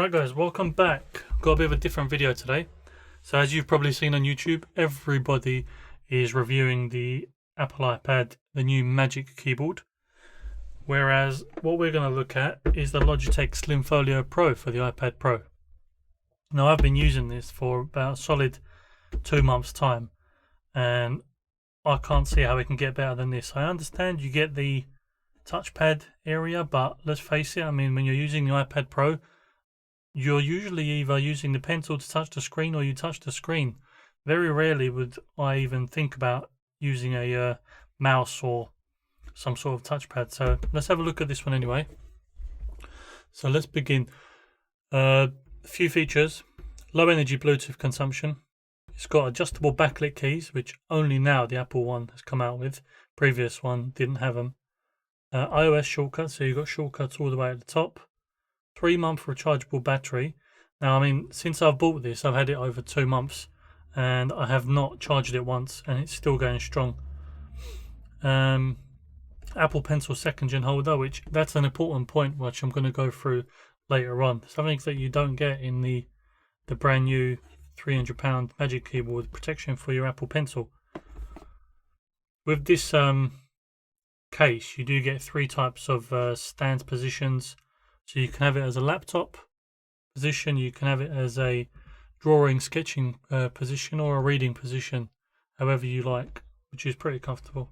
Right guys, welcome back. Got a bit of a different video today. So as you've probably seen on YouTube, everybody is reviewing the Apple iPad, the new Magic Keyboard. Whereas what we're going to look at is the Logitech Slim Folio Pro for the iPad Pro. Now I've been using this for about a solid 2 months time, and I can't see how it can get better than this. I understand you get the touchpad area, but let's face it, I mean, when you're using the iPad Pro, you're usually either using the pencil to touch the screen or you touch the screen. Very rarely would I even think about using a mouse or some sort of touchpad. So let's have a look at this one anyway. So let's begin. A few features: low energy Bluetooth consumption. It's got adjustable backlit keys, which only now the Apple one has come out with. Previous one didn't have them. iOS shortcuts, so you've got shortcuts all the way at the top. 3-month rechargeable battery. Now, I mean, since I've bought this, I've had it over 2 months, and I have not charged it once, and it's still going strong. Apple Pencil 2nd Gen holder, which that's an important point, which I'm going to go through later on. Something that you don't get in the brand new £300 Magic Keyboard, protection for your Apple Pencil. With this case, you do get 3 types of stand positions. So you can have it as a laptop position, you can have it as a drawing, sketching position, or a reading position, however you like, which is pretty comfortable.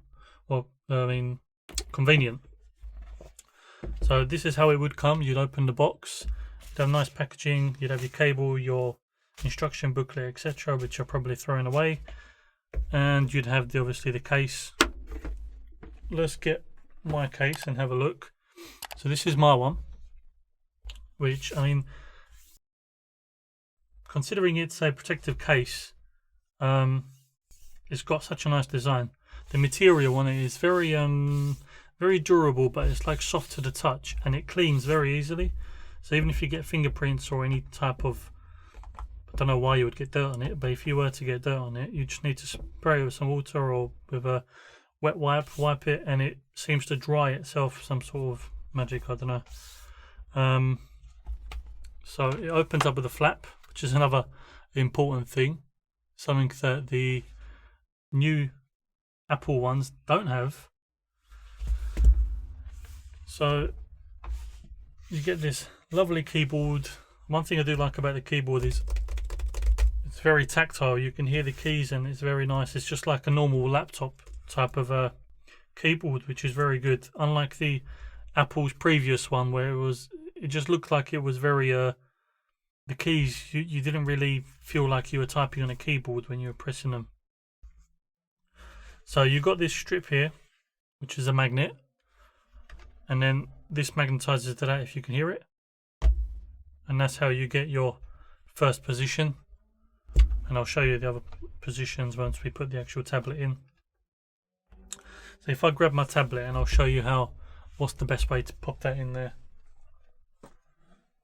Well, I mean, convenient. So this is how it would come. You'd open the box, you'd have nice packaging, you'd have your cable, your instruction booklet, etc., which are probably thrown away, and you'd have obviously the case. Let's get my case and have a look. So this is my one, which, I mean, considering it's a protective case, it's got such a nice design. The material on it is very durable, but it's like soft to the touch, and it cleans very easily. So even if you get fingerprints or any type of, I don't know why you would get dirt on it, but if you were to get dirt on it, you just need to spray it with some water or with a wet wipe it, and it seems to dry itself. Some sort of magic, I don't know. So it opens up with a flap, which is another important thing, something that the new Apple ones don't have. So you get this lovely keyboard. One thing I do like about the keyboard is it's very tactile. You can hear the keys and it's very nice. It's just like a normal laptop type of keyboard, which is very good. Unlike the Apple's previous one, where it just looked like it was very the keys, you didn't really feel like you were typing on a keyboard when you were pressing them. So you got this strip here, which is a magnet, and then this magnetizes to that, if you can hear it, and that's how you get your first position. And I'll show you the other positions once we put the actual tablet in. So if I grab my tablet, and I'll show you what's the best way to pop that in there.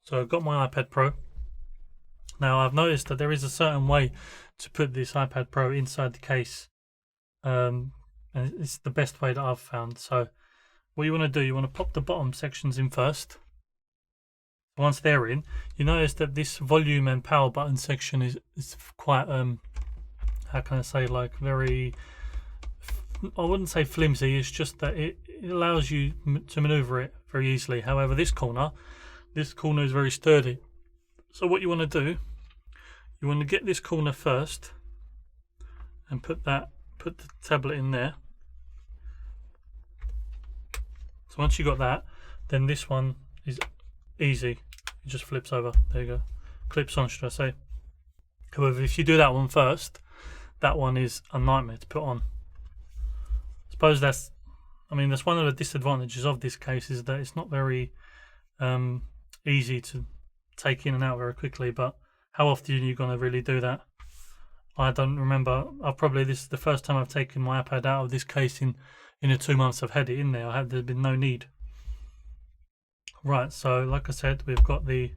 So I've got my iPad Pro. Now I've noticed that there is a certain way to put this iPad Pro inside the case, and it's the best way that I've found. So what you want to do, you want to pop the bottom sections in first. Once they're in, you notice that this volume and power button section is quite how can I say, like, very, I wouldn't say flimsy, it's just that it allows you to maneuver it very easily. However, this corner is very sturdy. So what you want to do, you want to get this corner first and put the tablet in there. So once you got that, then this one is easy. It just flips over. There you go. Clips on, should I say. However, if you do that one first, that one is a nightmare to put on. I suppose that's one of the disadvantages of this case, is that it's not very easy to take in and out very quickly. But how often are you going to really do that? I don't remember. This is the first time I've taken my iPad out of this case in the 2 months I've had it in there. There's been no need. Right, so like I said, we've got the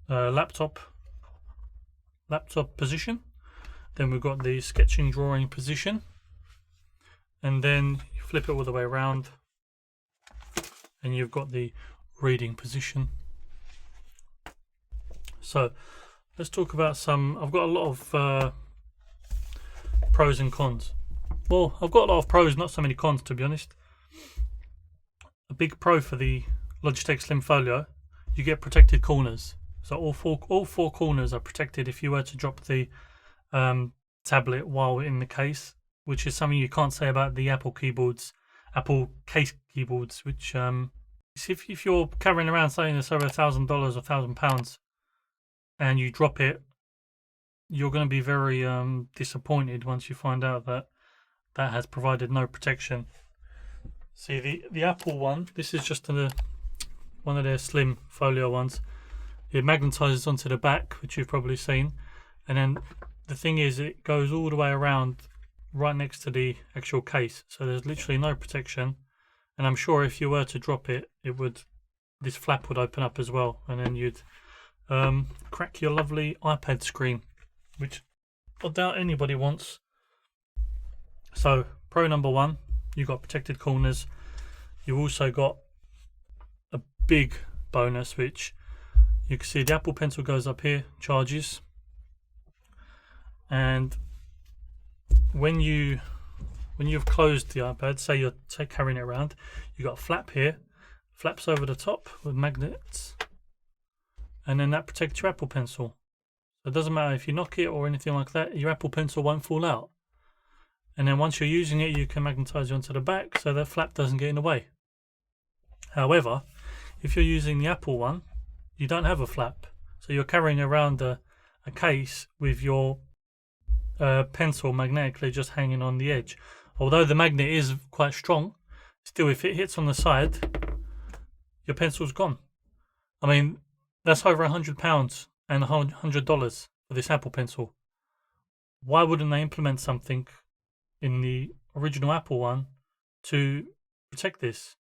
laptop position, then we've got the sketching drawing position, and then you flip it all the way around and you've got the reading position. So let's talk about some. I've got a lot of pros and cons. Well, I've got a lot of pros, not so many cons, to be honest. A big pro for the Logitech Slim Folio, you get protected corners. So all four corners are protected if you were to drop the tablet while in the case, which is something you can't say about the Apple keyboards, Apple case keyboards, which if you're carrying around something that's over $1,000 or £1,000 and you drop it, you're going to be very disappointed once you find out that that has provided no protection. See, the Apple one, this is just one of their Slim Folio ones. It magnetizes onto the back, which you've probably seen, and then the thing is, it goes all the way around right next to the actual case, so there's literally no protection. And I'm sure if you were to drop it, this flap would open up as well, and then you'd crack your lovely iPad screen, which I doubt anybody wants. So pro number one, you got protected corners. You also got a big bonus, which you can see the Apple Pencil goes up here, charges, and when you've closed the iPad, say you're carrying it around, you got a flap here, flaps over the top with magnets, and then that protects your Apple Pencil. So it doesn't matter if you knock it or anything like that, your Apple Pencil won't fall out. And then once you're using it, you can magnetize it onto the back so that flap doesn't get in the way. However, if you're using the Apple one, you don't have a flap, so you're carrying around a case with your pencil magnetically just hanging on the edge. Although the magnet is quite strong, still if it hits on the side, your pencil's gone. I mean, that's over £100 and $100 for this Apple Pencil. Why wouldn't they implement something in the original Apple one to protect this?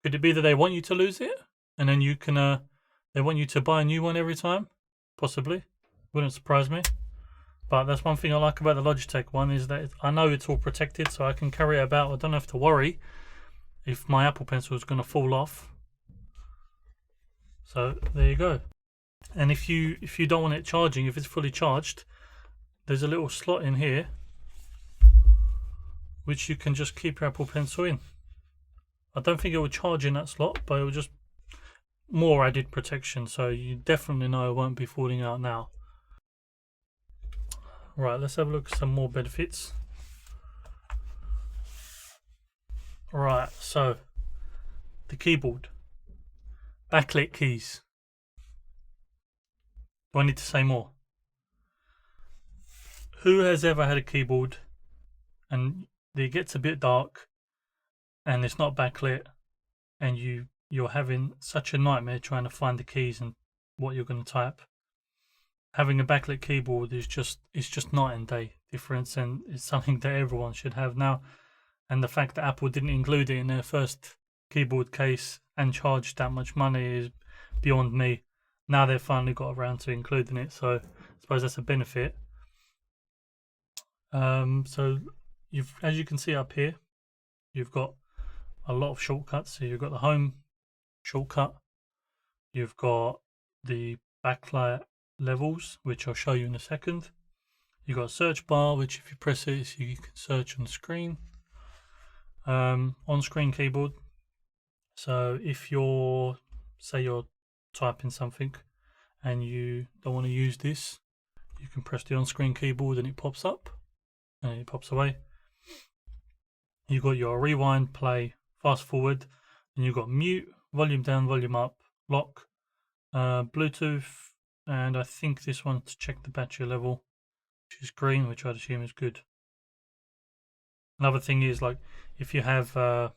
Could it be that they want you to lose it, and then you can they want you to buy a new one every time? Possibly. Wouldn't surprise me. But that's one thing I like about the Logitech one, is that I know it's all protected, so I can carry it about. I don't have to worry if my Apple Pencil is going to fall off. So there you go. And if you don't want it charging, if it's fully charged, there's a little slot in here which you can just keep your Apple Pencil in. I don't think it will charge in that slot, but it will just more added protection, so you definitely know it won't be falling out now. Right, let's have a look at some more benefits. Right, so the keyboard, backlit keys. Do I need to say more? Who has ever had a keyboard and it gets a bit dark and it's not backlit, and you're having such a nightmare trying to find the keys and what you're going to type? Having a backlit keyboard is just night and day difference, and it's something that everyone should have now. And the fact that Apple didn't include it in their first keyboard case and charge that much money is beyond me. Now they've finally got around to including it, so I suppose that's a benefit. So as you can see up here, you've got a lot of shortcuts. So you've got the home shortcut, you've got the backlight levels, which I'll show you in a second. You've got a search bar, which if you press it, so you can search on the screen. On-screen keyboard. So if say you're typing something and you don't want to use this, you can press the on-screen keyboard and it pops up and it pops away. You've got your rewind, play, fast forward, and you've got mute, volume down, volume up, lock, Bluetooth, and I think this one to check the battery level, which is green, which I'd assume is good. Another thing is, like, if you have,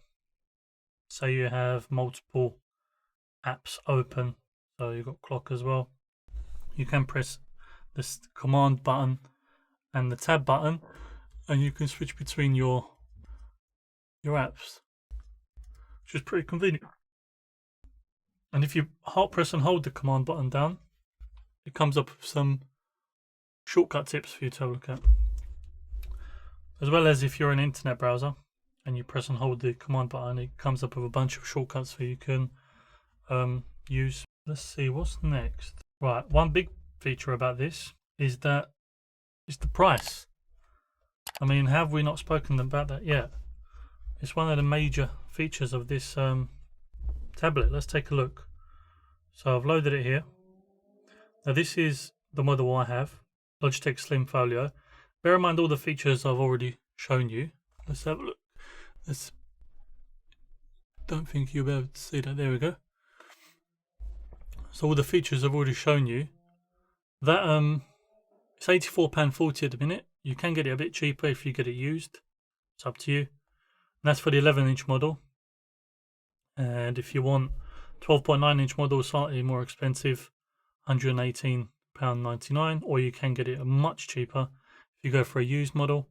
say you have multiple apps open, so you've got clock as well, you can press this command button and the tab button, and you can switch between your apps, which is pretty convenient. And if you press and hold the command button down, it comes up with some shortcut tips for you to have a look at. As well as if you're an internet browser and you press and hold the command button, it comes up with a bunch of shortcuts that you can use. Let's see what's next. Right, one big feature about this is that it's the price. I mean, have we not spoken about that yet? It's one of the major features of this tablet. Let's take a look. So I've loaded it here. Now this is the model I have, Logitech Slim Folio. Bear in mind all the features I've already shown you. Let's have a look. Don't think you'll be able to see that. There we go. So all the features I've already shown you. That it's £84.40 at the minute. You can get it a bit cheaper if you get it used. It's up to you. And that's for the 11-inch model. And if you want 12.9-inch model, slightly more expensive, £118.99, or you can get it much cheaper if you go for a used model.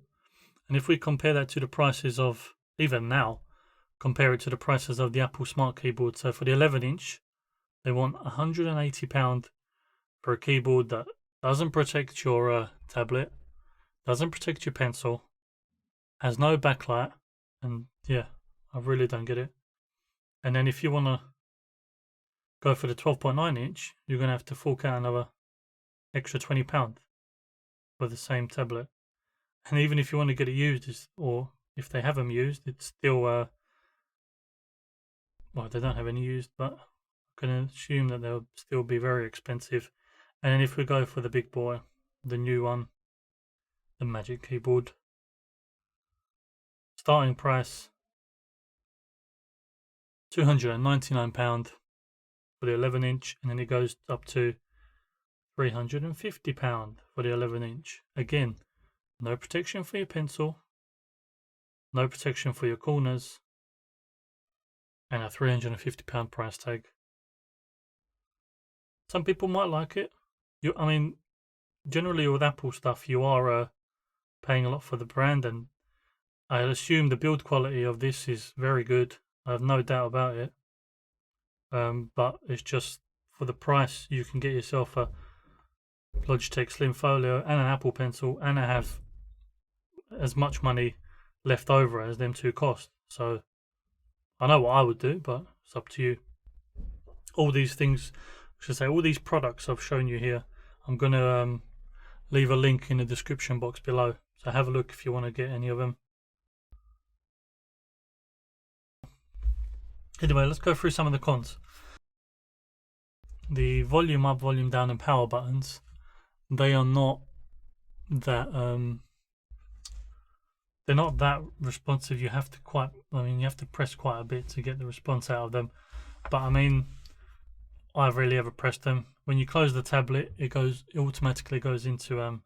And if we compare that to the prices of, even now, compare it to the prices of the Apple Smart Keyboard. So for the 11-inch, they want £180 for a keyboard that doesn't protect your tablet, doesn't protect your pencil, has no backlight, and yeah, I really don't get it. And then if you want to go for the 12.9-inch, you're going to have to fork out another extra £20 for the same tablet. And even if you want to get it used, or if they have them used, it's still, well, they don't have any used, but I can assume that they'll still be very expensive. And then if we go for the big boy, the new one, the Magic Keyboard, starting price £299 for the 11-inch, and then it goes up to £350 for the 11-inch. Again, no protection for your pencil, no protection for your corners, and a £350 price tag. Some people might like it. I mean, generally with Apple stuff, you are paying a lot for the brand, and I assume the build quality of this is very good. I have no doubt about it. But it's just for the price, you can get yourself a Logitech Slim Folio and an Apple Pencil, and I have as much money left over as them two cost. So I know what I would do, but it's up to you. All these things, I should say, all these products I've shown you here, I'm going to leave a link in the description box below. So have a look if you want to get any of them. Anyway, let's go through some of the cons. The volume up, volume down and power buttons, they are not that they're not that responsive. You have to you have to press quite a bit to get the response out of them. But I mean, I've rarely ever pressed them. When you close the tablet, it automatically goes into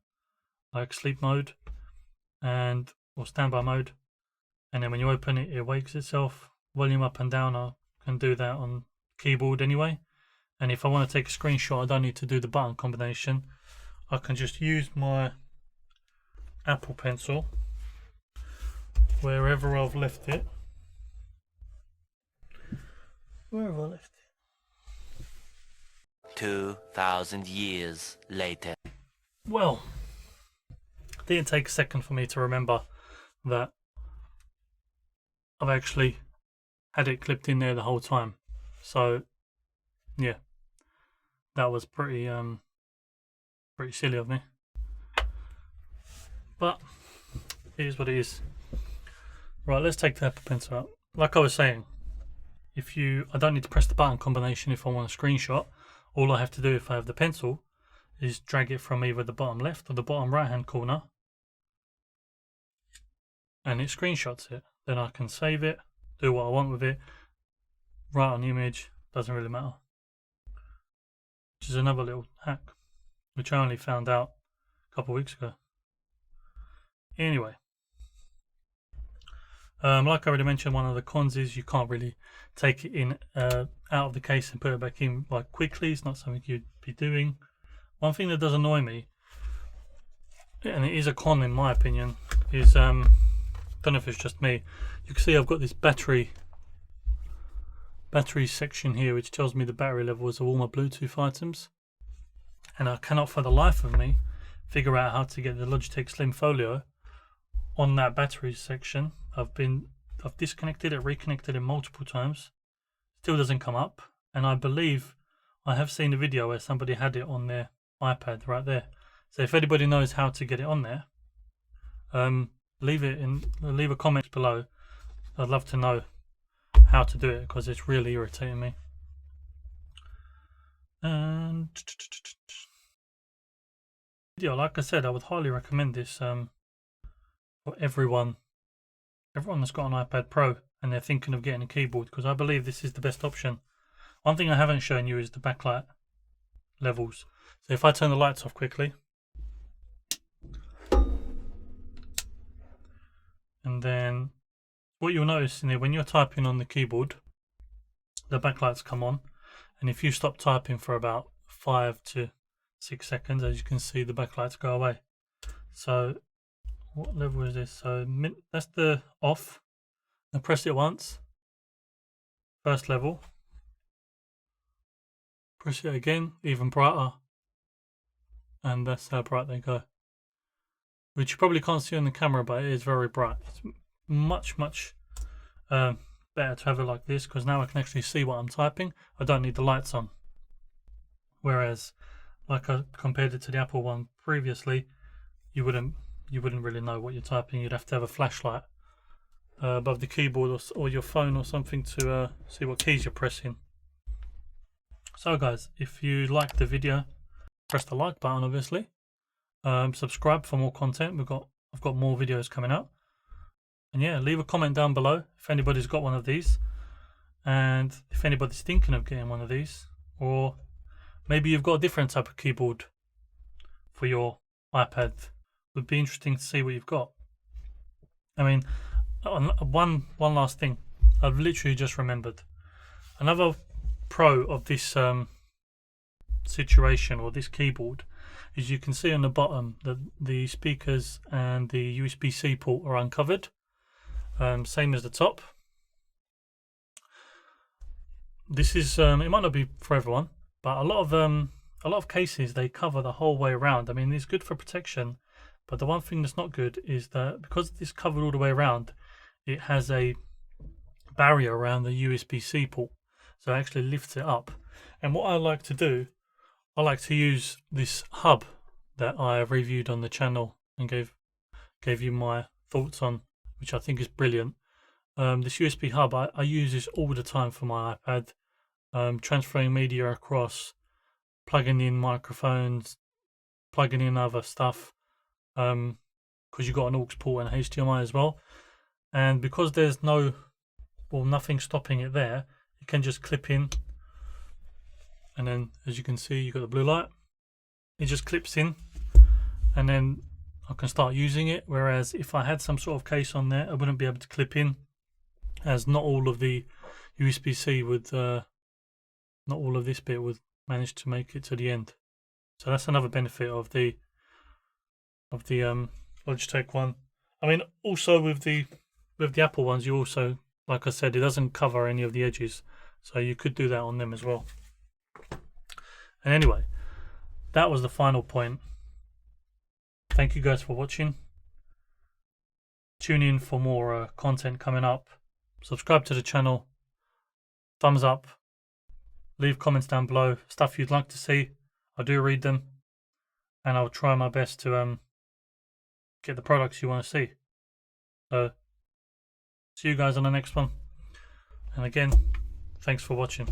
like sleep mode or standby mode, and then when you open it, it wakes itself. Volume up and down, I can do that on keyboard anyway. And if I want to take a screenshot, I don't need to do the button combination. I can just use my Apple Pencil wherever I've left it. Where have I left it? 2,000 years later. Well, it didn't take a second for me to remember that I've actually had it clipped in there the whole time. So yeah, that was pretty silly of me, but it is what it is. Right, let's take the Apple Pencil out. Like I was saying, I don't need to press the button combination if I want a screenshot. All I have to do if I have the pencil is drag it from either the bottom left or the bottom right hand corner, and it screenshots it. Then I can save it, do what I want with it, write on the image, doesn't really matter. Which is another little hack, which I only found out a couple of weeks ago. Anyway, like I already mentioned, one of the cons is you can't really take it in out of the case and put it back in like quickly. It's not something you'd be doing. One thing that does annoy me, and it is a con in my opinion, is I don't know if it's just me. You can see I've got this battery section here which tells me the battery levels of all my Bluetooth items, and I cannot for the life of me figure out how to get the Logitech Slim Folio on that battery section. I've disconnected it, reconnected it multiple times, still doesn't come up, and I believe I have seen a video where somebody had it on their iPad right there. So if anybody knows how to get it on there, leave a comment below. I'd love to know how to do it because it's really irritating me. And yeah, like I said, I would highly recommend this for everyone that's got an iPad Pro and they're thinking of getting a keyboard, because I believe this is the best option. One thing I haven't shown you is the backlight levels. So if I turn the lights off quickly, and then what you'll notice in here, when you're typing on the keyboard, the backlights come on, and if you stop typing for about 5 to 6 seconds, as you can see, the backlights go away. So what level is this? So that's the off. Now press it once, first level. Press it again, even brighter, and that's how bright they go. Which you probably can't see on the camera, but it is very bright. It's much better to have it like this, because now I can actually see what I'm typing. I don't need the lights on. Whereas, like I compared it to the Apple one previously, you wouldn't really know what you're typing. You'd have to have a flashlight above the keyboard or your phone or something to see what keys you're pressing. So guys, if you liked the video, press the like button obviously. Subscribe for more content. I've got more videos coming out. And yeah, leave a comment down below if anybody's got one of these, and if anybody's thinking of getting one of these, or maybe you've got a different type of keyboard for your iPad. Would be interesting to see what you've got. I mean, one last thing, I've literally just remembered. Another pro of this situation, or this keyboard, is you can see on the bottom that the speakers and the USB-C port are uncovered, same as the top. This is it might not be for everyone, but a lot of cases they cover the whole way around. I mean, it's good for protection, but the one thing that's not good is that because it's covered all the way around, it has a barrier around the USB-C port, so it actually lifts it up. And what I like to do, I like to use this hub that I reviewed on the channel and gave you my thoughts on, which I think is brilliant. This USB hub, I use this all the time for my iPad, transferring media across, plugging in microphones, plugging in other stuff, because you've got an aux port and HDMI as well. And because there's nothing stopping it there, you can just clip in, and then as you can see, you've got the blue light. It just clips in, and then I can start using it. Whereas if I had some sort of case on there, I wouldn't be able to clip in, as not all of the USB-C would, not all of this bit would manage to make it to the end. So that's another benefit of the Logitech one. I mean, also with the Apple ones, you also, like I said, it doesn't cover any of the edges, so you could do that on them as well. And anyway, that was the final point. Thank you guys for watching. Tune in for more content coming up. Subscribe to the channel. Thumbs up. Leave comments down below. Stuff you'd like to see. I do read them. And I'll try my best to get the products you want to see. So, see you guys on the next one. And again, thanks for watching.